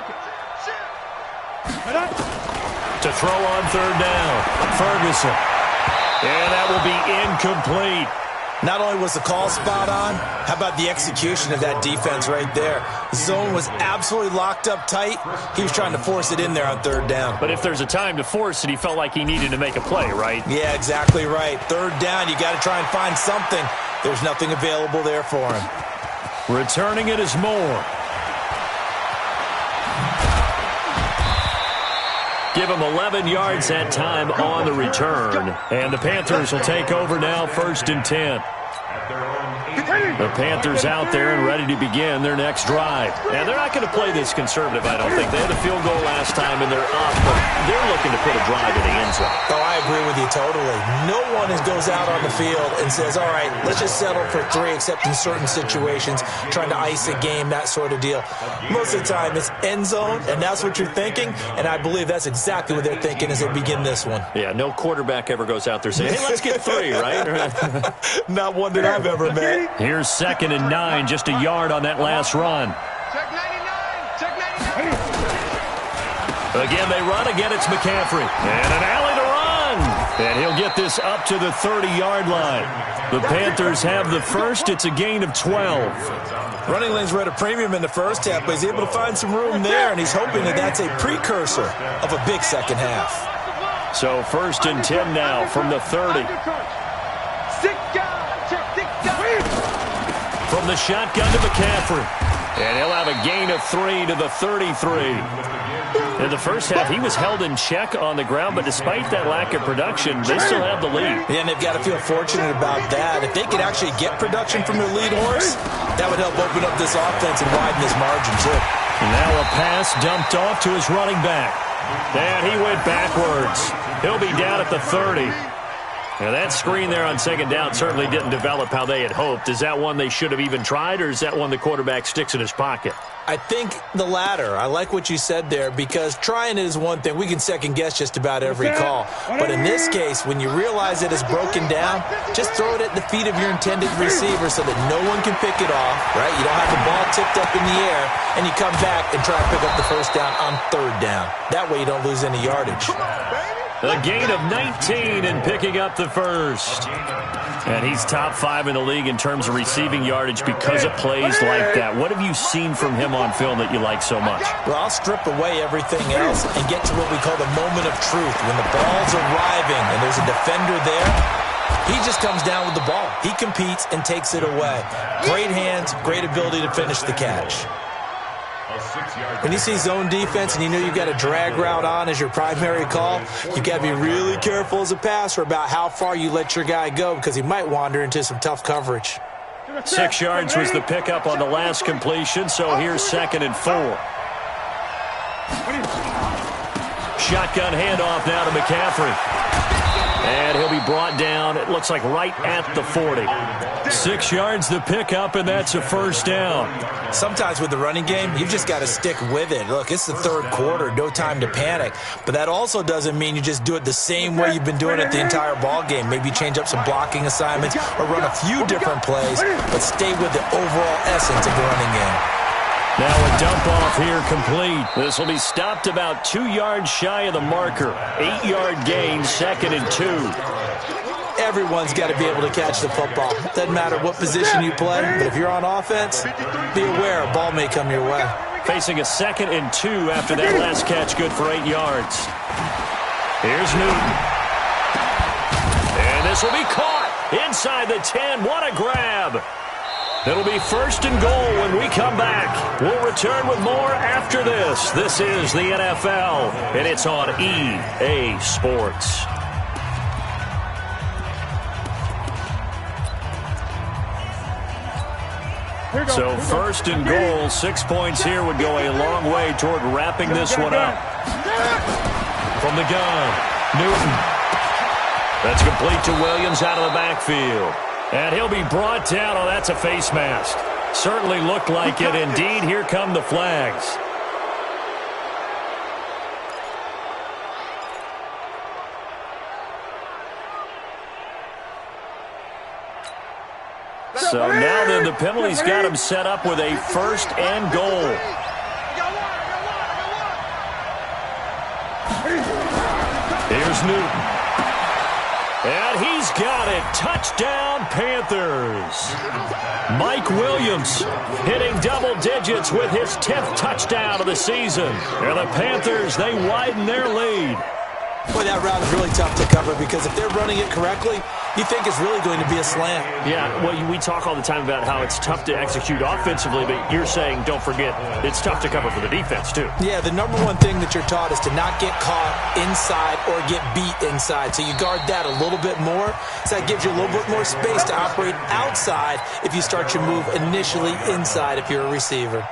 throw on 3rd down, Ferguson. And that will be incomplete. Not only was the call spot on, how about the execution of that defense right there? The zone was absolutely locked up tight. He was trying to force it in there on third down. But if there's a time to force it, he felt like he needed to make a play, right? Yeah, exactly right. Third down, you got to try and find something. There's nothing available there for him. Returning it is Moore. Give him 11 yards that time on the return. And the Panthers will take over now, 1st and 10. The Panthers out there and ready to begin their next drive. And they're not going to play this conservative, I don't think. They had a field goal last time, and they're up, but they're looking to put a drive in the end zone. Oh, I agree with you totally. No one goes out on the field and says, all right, let's just settle for 3, except in certain situations, trying to ice a game, that sort of deal. Most of the time, it's end zone, and that's what you're thinking, and I believe that's exactly what they're thinking as they begin this one. Yeah, no quarterback ever goes out there saying, hey, let's get 3, right? Not one that I've ever met. Here's 2nd and 9, just a yard on that last run. Check 99. Check 99. Again, they run. Again, it's McCaffrey. And an alley to run. And he'll get this up to the 30-yard line. The Panthers have the first. It's a gain of 12. Running lanes were at a premium in the first half, but he's able to find some room there, and he's hoping that that's a precursor of a big second half. So 1st and 10 now from the 30. From the shotgun to McCaffrey. And he'll have a gain of 3 to the 33. In the first half, he was held in check on the ground, but despite that lack of production, they still have the lead. Yeah, and they've got to feel fortunate about that. If they could actually get production from their lead horse, that would help open up this offense and widen this margin, too. And now a pass dumped off to his running back. And he went backwards. He'll be down at the 30. Now, that screen there on 2nd down certainly didn't develop how they had hoped. Is that one they should have even tried, or is that one the quarterback sticks in his pocket? I think the latter. I like what you said there, because trying it is one thing. We can second-guess just about every call. But in this case, when you realize it is broken down, just throw it at the feet of your intended receiver so that no one can pick it off, right? You don't have the ball tipped up in the air, and you come back and try to pick up the 1st down on 3rd down. That way you don't lose any yardage. A gain of 19 and picking up the 1st. And he's top 5 in the league in terms of receiving yardage because of plays like that. What have you seen from him on film that you like so much? Well, I'll strip away everything else and get to what we call the moment of truth. When the ball's arriving and there's a defender there, he just comes down with the ball. He competes and takes it away. Great hands, great ability to finish the catch. When you see zone defense and you know you've got a drag route on as your primary call, you've got to be really careful as a passer about how far you let your guy go, because he might wander into some tough coverage. 6 yards was the pickup on the last completion, so here's 2nd and 4. Shotgun handoff now to McCaffrey. And he'll be brought down, it looks like right at the 40. 6 yards the pickup, and that's a 1st down. Sometimes with the running game, you've just got to stick with it. Look, it's the 3rd quarter, no time to panic. But that also doesn't mean you just do it the same way you've been doing it the entire ball game. Maybe change up some blocking assignments or run a few different plays, but stay with the overall essence of the running game. Now a dump off here complete. This will be stopped about 2 yards shy of the marker. 8-yard gain, 2nd and 2. Everyone's got to be able to catch the football. Doesn't matter what position you play, but if you're on offense, be aware a ball may come your way. Facing a 2nd and 2 after that last catch, good for 8 yards. Here's Newton. And this will be caught inside the 10. What a grab. It'll be 1st and goal when we come back. We'll return with more after this. This is the NFL, and it's on EA Sports. So 1st and goal, 6 points here would go a long way toward wrapping this one up. From the gun, Newton. That's complete to Williams out of the backfield. And he'll be brought down. Oh, that's a face mask. Certainly looked like it. Indeed, here come the flags. So now then the penalty's got him set up with a 1st and goal. Here's Newton. And he's got it. Touchdown, Panthers. Mike Williams hitting double digits with his 10th touchdown of the season. And the Panthers, they widen their lead. Boy, that route is really tough to cover because if they're running it correctly, you think it's really going to be a slant. Yeah, well, we talk all the time about how it's tough to execute offensively, but you're saying, don't forget, it's tough to cover for the defense, too. Yeah, the number one thing that you're taught is to not get caught inside or get beat inside. So you guard that a little bit more. So that gives you a little bit more space to operate outside if you start your move initially inside if you're a receiver.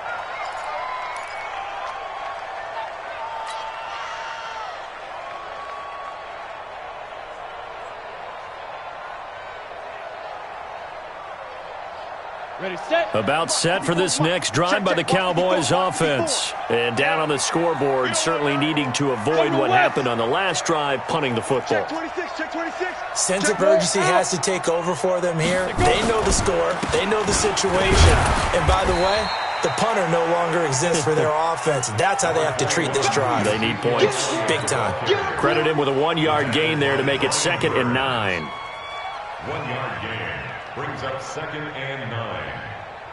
Ready, set. About set for this next drive by the Cowboys offense. And down on the scoreboard, certainly needing to avoid what happened on the last drive, punting the football. Check 26, check 26. Sense of urgency has to take over for them here. They know the score. They know the situation. And by the way, the punter no longer exists for their offense. That's how they have to treat this drive. They need points. Big time. Credit him with a 1-yard gain there to make it 2nd and 9. 1-yard gain brings up 2nd and 9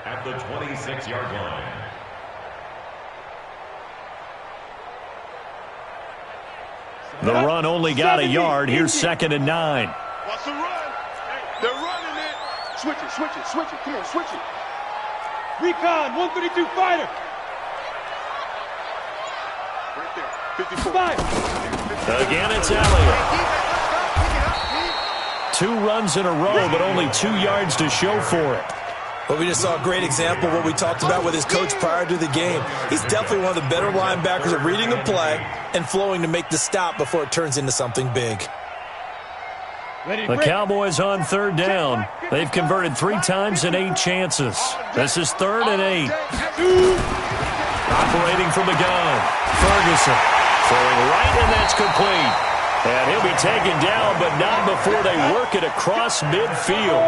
at the 26-yard line. The run only got a yard. Here's 2nd and 9. Watch the run. Hey, they're running it. Switch it, switch it, switch it. Come on, switch it. Recon, 132 fighter. Right there. 54. 5. Again, it's Elliott. 2 runs in a row, but only 2 yards to show for it. Well, we just saw a great example of what we talked about with his coach prior to the game. He's definitely one of the better linebackers at reading a play and flowing to make the stop before it turns into something big. The Cowboys on 3rd down. They've converted 3 times in 8 chances. This is 3rd and 8. Operating from the gun, Ferguson throwing right, and that's complete. And he'll be taken down, but not before they work it across midfield.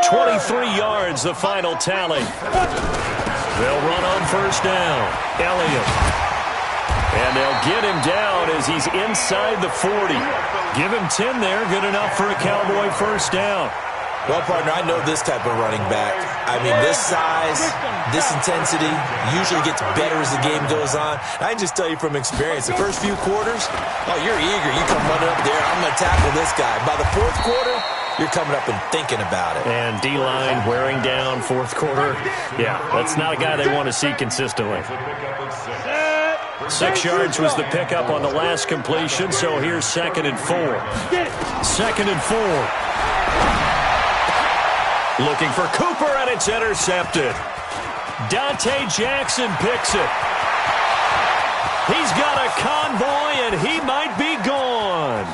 23 yards, the final tally. They'll run on 1st down. Elliott. And they'll get him down as he's inside the 40. Give him 10 there, good enough for a Cowboy 1st down. Well, partner, I know this type of running back. I mean, this size, this intensity usually gets better as the game goes on. I can just tell you from experience, the first few quarters, oh, you're eager. You come running up there, I'm going to tackle this guy. By the 4th quarter, you're coming up and thinking about it. And D-line wearing down 4th quarter. Yeah, that's not a guy they want to see consistently. 6 yards was the pickup on the last completion, so here's 2nd and 4. 2nd and 4. Looking for Cooper, and it's intercepted. Dante Jackson picks it. He's got a convoy, and he might be gone.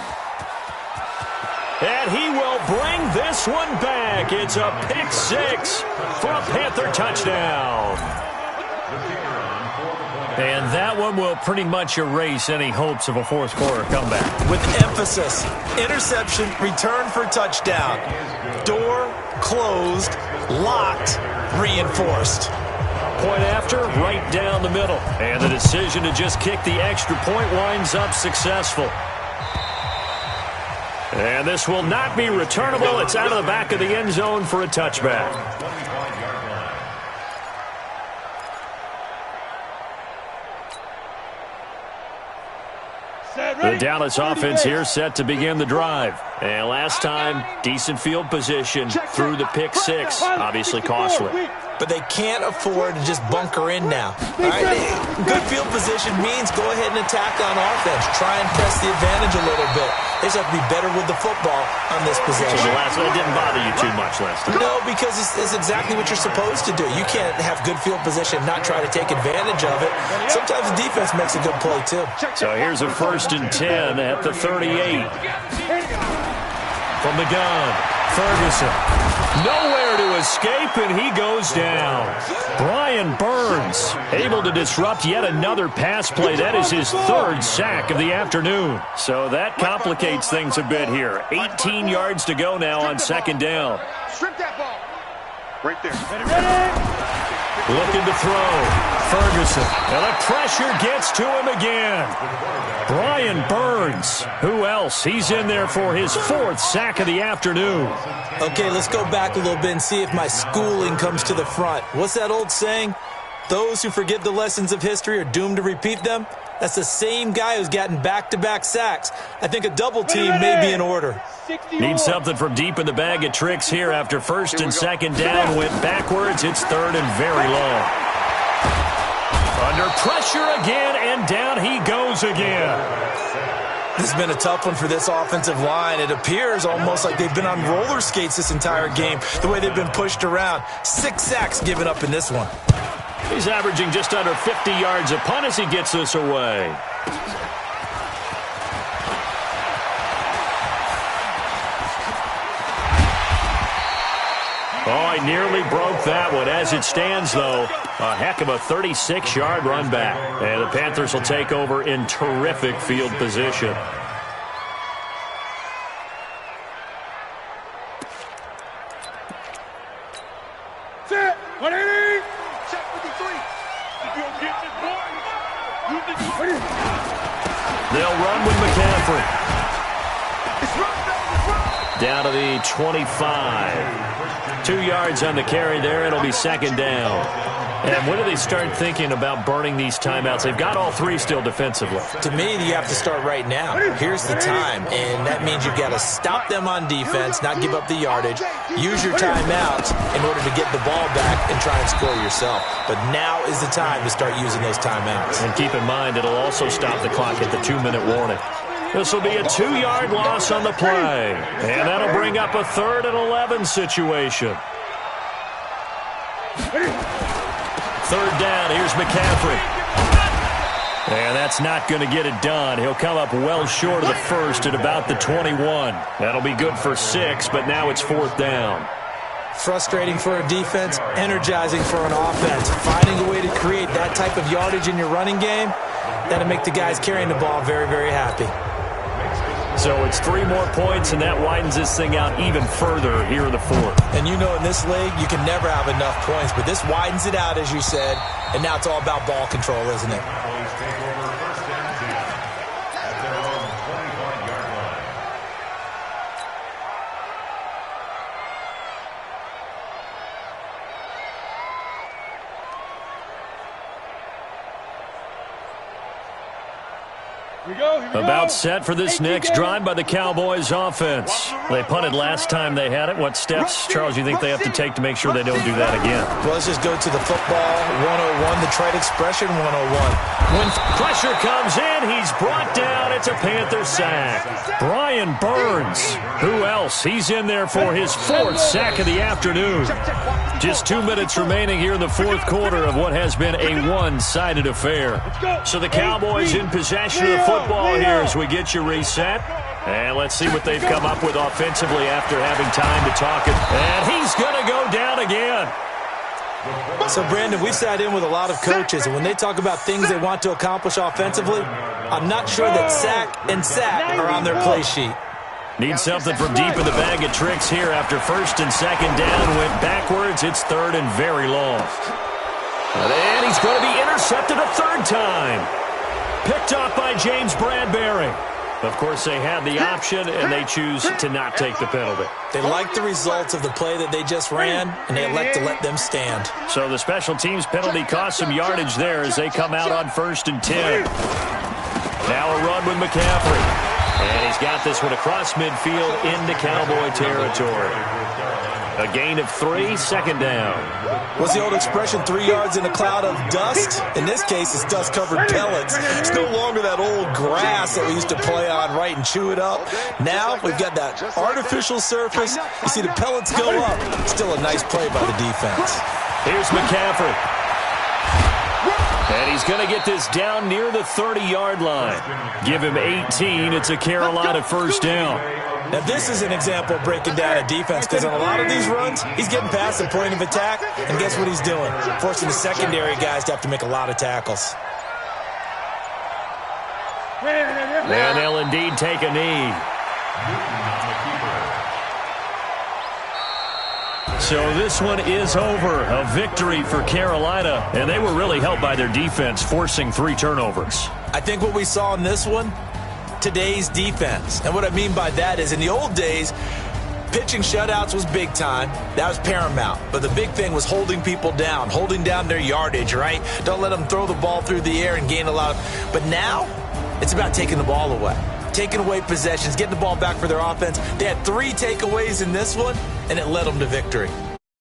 And he will bring this one back. It's a pick 6 for a Panther touchdown. And that one will pretty much erase any hopes of a 4th quarter comeback. With emphasis, interception, return for touchdown. Door closed, locked, reinforced. Point after, right down the middle. And the decision to just kick the extra point winds up successful. And this will not be returnable. It's out of the back of the end zone for a touchback. The Dallas offense here set to begin the drive. And last time, decent field position through the pick 6. Obviously costly. But they can't afford to just bunker in now. All right, good field position means go ahead and attack on offense. Try and press the advantage a little bit. They just have to be better with the football on this possession. So it didn't bother you too much last time. No, because it's exactly what you're supposed to do. You can't have good field position and not try to take advantage of it. Sometimes the defense makes a good play, too. So here's a 1st and 10 at the 38. From the gun, Ferguson. Nowhere to escape, and he goes down. Brian Burns able to disrupt yet another pass play. That is his 3rd sack of the afternoon. So that complicates things a bit here. 18 yards to go now on 2nd down. Strip that ball. Right there. Looking to throw. Ferguson. And the pressure gets to him again. Brian Burns. Who else? He's in there for his 4th sack of the afternoon. Okay, let's go back a little bit and see if my schooling comes to the front. What's that old saying? Those who forget the lessons of history are doomed to repeat them. That's the same guy who's gotten back-to-back sacks. I think a double team may be in order. Need something from deep in the bag of tricks here after 1st and 2nd down. Went backwards. It's 3rd and very long. Under pressure again, and down he goes again. This has been a tough one for this offensive line. It appears almost like they've been on roller skates this entire game, the way they've been pushed around. 6 sacks given up in this one. He's averaging just under 50 yards a punt as he gets this away. Oh, I nearly broke that one. As it stands, though, a heck of a 36-yard run back. And the Panthers will take over in terrific field position. Set. 180. Check 53. You'll get this boy. They'll run with McCaffrey. Down to the 25. 2 yards on the carry there. It'll be 2nd down. And when do they start thinking about burning these timeouts? They've got all 3 still defensively. To me, you have to start right now. Here's the time, and that means you've got to stop them on defense, not give up the yardage, use your timeouts in order to get the ball back and try and score yourself. But now is the time to start using those timeouts. And keep in mind, it'll also stop the clock at the 2-minute warning. This will be a 2-yard loss on the play. And that'll bring up a 3rd and 11 situation. 3rd down, here's McCaffrey. And that's not going to get it done. He'll come up well short of the 1st at about the 21. That'll be good for 6, but now it's 4th down. Frustrating for a defense, energizing for an offense. Finding a way to create that type of yardage in your running game, that'll make the guys carrying the ball very, very happy. So it's 3 more points, and that widens this thing out even further here in the 4th. And you know in this league, you can never have enough points, but this widens it out, as you said, and now it's all about ball control, isn't it? About set for this next drive by the Cowboys offense. They punted last time they had it. What steps, Charles, you think they have to take to make sure they don't do that again? Well, let's just go to the football 101, the trite expression 101. When pressure comes in, he's brought down. It's a Panther sack. Brian Burns. Who else? He's in there for his 4th sack of the afternoon. Just 2 minutes remaining here in the 4th quarter of what has been a one-sided affair. So the Cowboys in possession of the football here as we get you reset. And let's see what they've come up with offensively after having time to talk it. And he's going to go down again. So, Brandon, we've sat in with a lot of coaches, and when they talk about things they want to accomplish offensively, I'm not sure that sack and sack are on their play sheet. Need something from deep in the bag of tricks here after 1st and 2nd down. Went backwards. It's 3rd and very long. And he's going to be intercepted a 3rd time. Picked up by James Bradbury. Of course, they had the option, and they choose to not take the penalty. They like the results of the play that they just ran, and they elect to let them stand. So the special teams penalty cost some yardage there as they come out on 1st and 10. Now a run with McCaffrey. And he's got this one across midfield into Cowboy territory. A gain of 3, 2nd down. What's the old expression, 3 yards in a cloud of dust? In this case, it's dust-covered pellets. It's no longer that old grass that we used to play on, right, and chew it up. Now we've got that artificial surface. You see the pellets go up. Still a nice play by the defense. Here's McCaffrey. And he's going to get this down near the 30-yard line. Give him 18. It's a Carolina 1st down. Now, this is an example of breaking down a defense, because on a lot of these runs, he's getting past the point of attack, and guess what he's doing? Forcing the secondary guys to have to make a lot of tackles. And they'll indeed take a knee. So this one is over. A victory for Carolina, and they were really helped by their defense, forcing 3 turnovers. I think what we saw in this one, today's defense. And what I mean by that is in the old days, pitching shutouts was big time. That was paramount. But the big thing was holding people down, holding down their yardage, right? Don't let them throw the ball through the air and gain a lot of. But now, it's about taking the ball away. Taking away possessions, getting the ball back for their offense. They had 3 takeaways in this one, and it led them to victory.